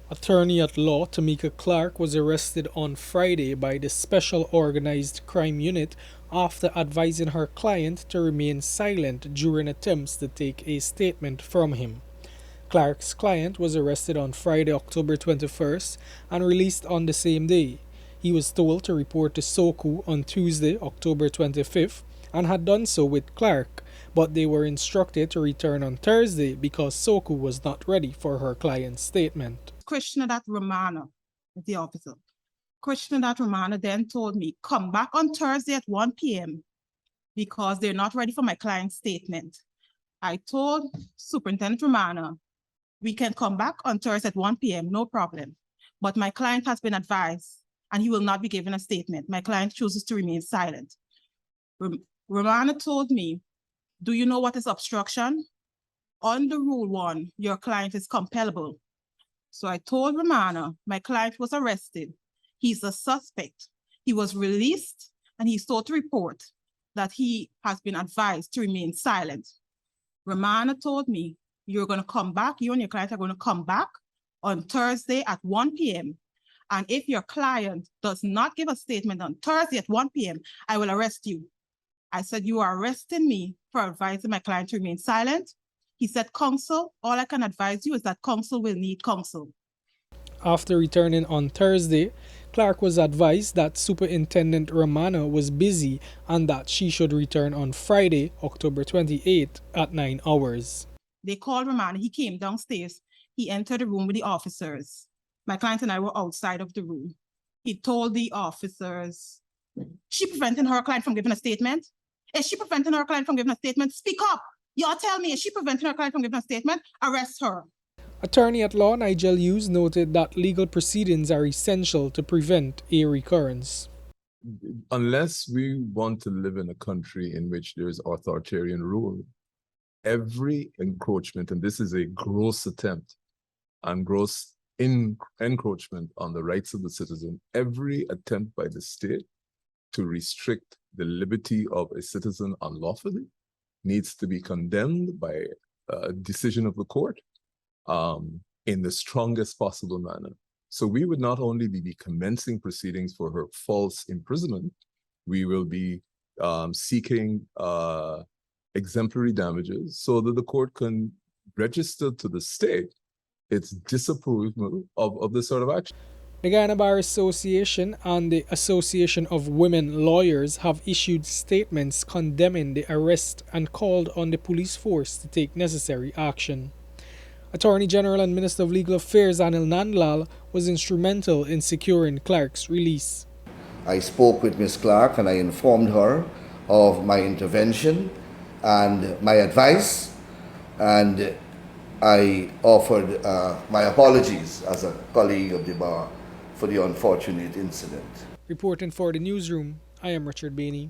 Attorney-at-law Tameika Clarke was arrested on Friday by the Special Organised Crime Unit after advising her client to remain silent during attempts to take a statement from him. Clarke's client was arrested on Friday, October 21st, and released on the same day. He was told to report to Socu on Tuesday, October 25th, and had done so with Clarke, but they were instructed to return on Thursday because Socu was not ready for her client's statement. Questioner that Romana, the officer. Questioner that Romana then told me, come back on Thursday at 1 p.m. because they're not ready for my client's statement. I told Superintendent Romana, we can come back on Thursday at 1 p.m., no problem. But my client has been advised and he will not be given a statement. My client chooses to remain silent. Romana told me, do you know what is obstruction? Under Rule 1, your client is compellable. So I told Romana, my client was arrested. He's a suspect. He was released and he's told to report that he has been advised to remain silent. Romana told me, you're going to come back, you and your client are going to come back on Thursday at 1 p.m. And if your client does not give a statement on Thursday at 1 p.m., I will arrest you. I said, you are arresting me for advising my client to remain silent. He said, counsel, all I can advise you is that counsel will need counsel. After returning on Thursday, Clarke was advised that Superintendent Romana was busy and that she should return on Friday, October 28th at 9 hours. They called Romana. He came downstairs. He entered the room with the officers. My client and I were outside of the room. He told the officers, she preventing her client from giving a statement? Is she preventing her client from giving a statement? Speak up. Y'all tell me, is she preventing her client from giving a statement? Arrest her. Attorney-at-law Nigel Hughes noted that legal proceedings are essential to prevent a recurrence. Unless we want to live in a country in which there is authoritarian rule, every encroachment, and this is a gross attempt and gross encroachment on the rights of the citizen, every attempt by the state to restrict the liberty of a citizen unlawfully needs to be condemned by a decision of the court in the strongest possible manner. So we would not only be commencing proceedings for her false imprisonment, we will be seeking exemplary damages so that the court can register to the state its disapproval of this sort of action. The Guyana Bar Association and the Association of Women Lawyers have issued statements condemning the arrest and called on the police force to take necessary action. Attorney General and Minister of Legal Affairs Anil Nandlal was instrumental in securing Clarke's release. I spoke with Ms. Clarke and I informed her of my intervention and my advice, and I offered my apologies as a colleague of the bar for the unfortunate incident. Reporting for the newsroom, I am Richard Bainey.